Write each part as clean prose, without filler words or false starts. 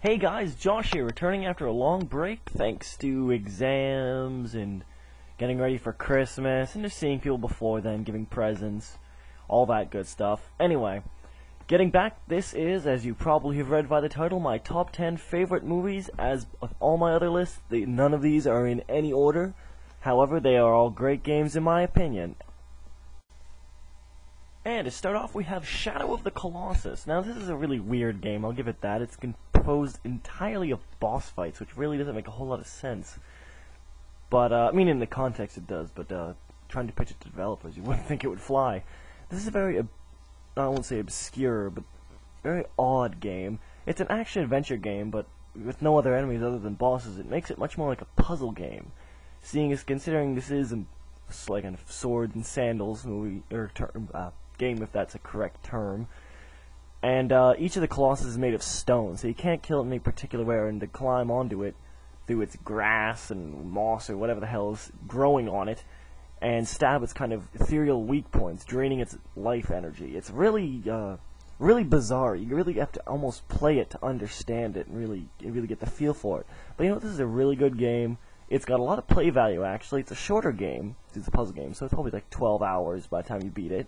Hey guys, Josh here, returning after a long break thanks to exams and getting ready for Christmas and just seeing people before then, giving presents, all that good stuff. Anyway, getting back, this is, as you probably have read by the title, my top 10 favorite movies. As of all my other lists, none of these are in any order. However, they are all great games in my opinion. And to start off, we have Shadow of the Colossus. Now, this is a really weird game, I'll give it that. It's composed entirely of boss fights, which really doesn't make a whole lot of sense. But, I mean, in the context it does, but trying to pitch it to developers, you wouldn't think it would fly. This is a very, I won't say obscure, but very odd game. It's an action-adventure game, but with no other enemies other than bosses, it makes it much more like a puzzle game. Considering this is like a sword and sandals movie, or game, if that's a correct term. And each of the colossus is made of stone, so you can't kill it in any particular way, and to climb onto it through its grass and moss or whatever the hell is growing on it, and stab its kind of ethereal weak points, draining its life energy. It's really, really bizarre. You really have to almost play it to understand it and really get the feel for it. But you know what? This is a really good game. It's got a lot of play value, actually. It's a shorter game. It's a puzzle game, so it's probably like 12 hours by the time you beat it.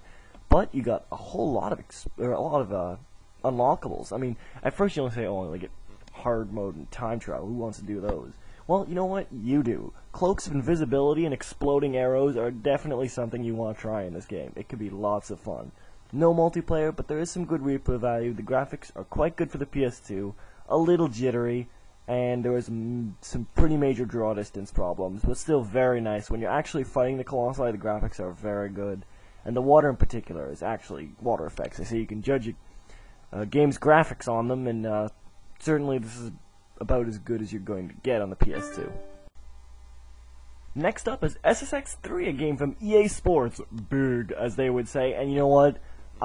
But you got a whole lot of unlockables. I mean, at first you only say, "Oh, like hard mode and time trial. Who wants to do those?" Well, you know what? You do. Cloaks of invisibility and exploding arrows are definitely something you want to try in this game. It could be lots of fun. No multiplayer, but there is some good replay value. The graphics are quite good for the PS2. A little jittery, and there was some pretty major draw distance problems, but still very nice. When you're actually fighting the Colossi, the graphics are very good. And the water in particular is actually water effects. So you can judge a game's graphics on them, and certainly this is about as good as you're going to get on the PS2. Next up is SSX3, a game from EA Sports, big as they would say. And you know what? A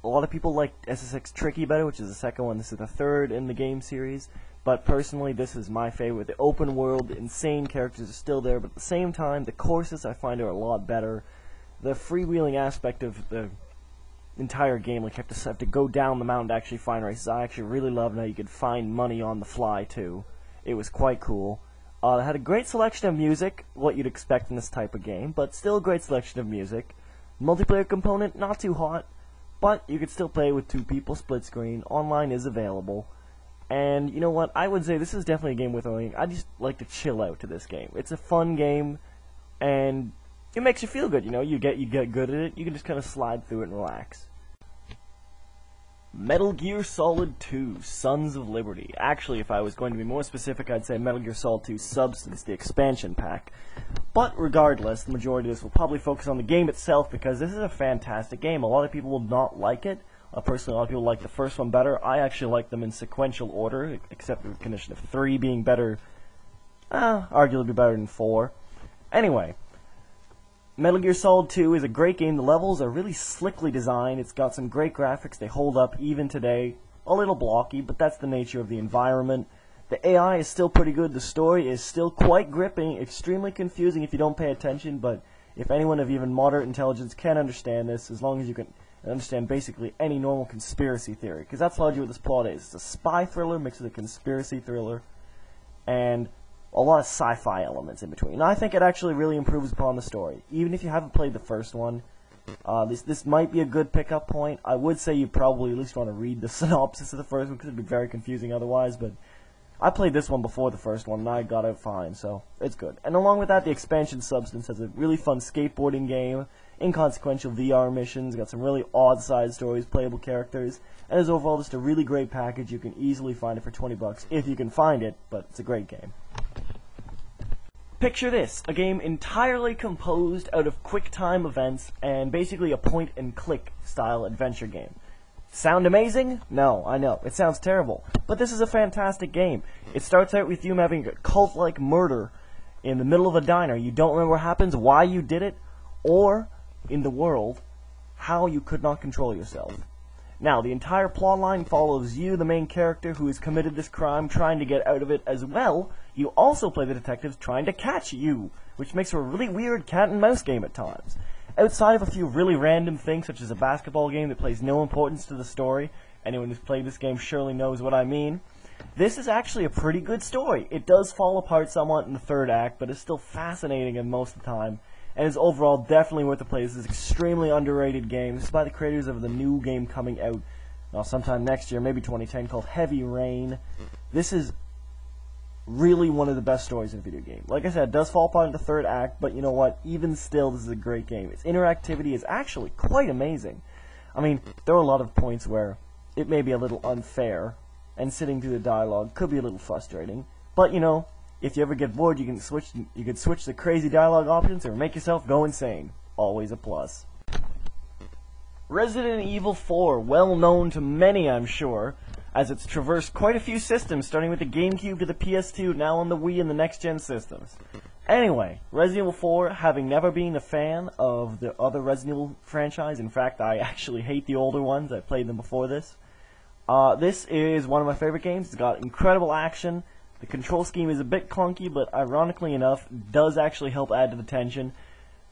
lot of people like SSX Tricky better, which is the second one. This is the third in the game series. But personally, this is my favorite. The open world, insane characters are still there, but at the same time, the courses I find are a lot better. The freewheeling aspect of the entire game, like you have to go down the mountain to actually find races, I actually really love how you could find money on the fly too. It was quite cool. It had a great selection of music, what you'd expect in this type of game, but still a great selection of music. Multiplayer component, not too hot, but you could still play with two people, split screen. Online is available. And you know what? I would say this is definitely a game worth owning. I just like to chill out to this game. It's a fun game, and it makes you feel good, you know. You get good at it. You can just kind of slide through it and relax. Metal Gear Solid 2: Sons of Liberty. Actually, if I was going to be more specific, I'd say Metal Gear Solid 2: Substance, the expansion pack. But regardless, the majority of this will probably focus on the game itself, because this is a fantastic game. A lot of people will not like it. Personally, a lot of people like the first one better. I actually like them in sequential order, except with the condition of 3 being better, arguably better than 4. Anyway, Metal Gear Solid 2 is a great game. The levels are really slickly designed. It's got some great graphics. They hold up even today. A little blocky, but that's the nature of the environment. The AI is still pretty good. The story is still quite gripping, extremely confusing if you don't pay attention, but if anyone of even moderate intelligence can understand this, as long as you can understand basically any normal conspiracy theory, because that's largely what this plot is. It's a spy thriller mixed with a conspiracy thriller, and a lot of sci-fi elements in between. And I think it actually really improves upon the story. Even if you haven't played the first one, this might be a good pickup point. I would say you probably at least want to read the synopsis of the first one, because it would be very confusing otherwise, but I played this one before the first one, and I got out fine, so it's good. And along with that, the expansion Substance has a really fun skateboarding game, inconsequential VR missions, got some really odd side stories, playable characters, and is overall just a really great package. You can easily find it for $20 if you can find it, but it's a great game. Picture this, a game entirely composed out of quick-time events and basically a point-and-click style adventure game. Sound amazing? No, I know. It sounds terrible. But this is a fantastic game. It starts out with you having a cult-like murder in the middle of a diner. You don't remember what happens, why you did it, or, in the world, how you could not control yourself. Now, the entire plotline follows you, the main character, who has committed this crime, trying to get out of it as well. You also play the detectives trying to catch you, which makes for a really weird cat-and-mouse game at times. Outside of a few really random things, such as a basketball game that plays no importance to the story, anyone who's played this game surely knows what I mean, This is actually a pretty good story. It does fall apart somewhat in the third act, but it's still fascinating in most of the time, and is overall definitely worth the play. This is an extremely underrated game. This is by the creators of the new game coming out sometime next year, maybe 2010, called Heavy Rain. This is really one of the best stories in a video game. Like I said, it does fall apart in the third act, but you know what? Even still, this is a great game. Its interactivity is actually quite amazing. I mean, there are a lot of points where it may be a little unfair, and sitting through the dialogue could be a little frustrating. But you know, if you ever get bored, you can switch the crazy dialogue options or make yourself go insane. Always a plus. Resident Evil 4, well known to many, I'm sure, as it's traversed quite a few systems, starting with the GameCube to the PS2, now on the Wii and the next-gen systems. Anyway, Resident Evil 4, having never been a fan of the other Resident Evil franchise, in fact, I actually hate the older ones, I played them before this. This is one of my favorite games. It's got incredible action. The control scheme is a bit clunky, but ironically enough, does actually help add to the tension.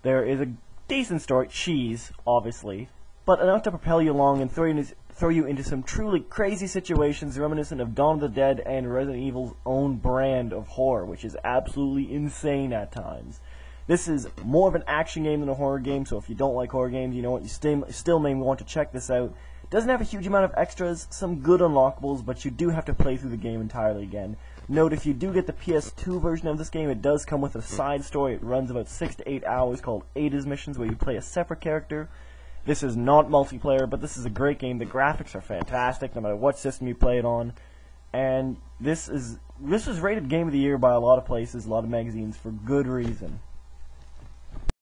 There is a decent story, cheese, obviously, but enough to propel you along and throw you into some truly crazy situations reminiscent of Dawn of the Dead and Resident Evil's own brand of horror, which is absolutely insane at times. This is more of an action game than a horror game, so if you don't like horror games, you know what, you still may want to check this out. Doesn't have a huge amount of extras, some good unlockables, but you do have to play through the game entirely again. Note, if you do get the PS2 version of this game, it does come with a side story. It runs about 6 to 8 hours called Ada's Missions, where you play a separate character. This is not multiplayer, but this is a great game. The graphics are fantastic, no matter what system you play it on. And this is rated Game of the Year by a lot of places, a lot of magazines, for good reason.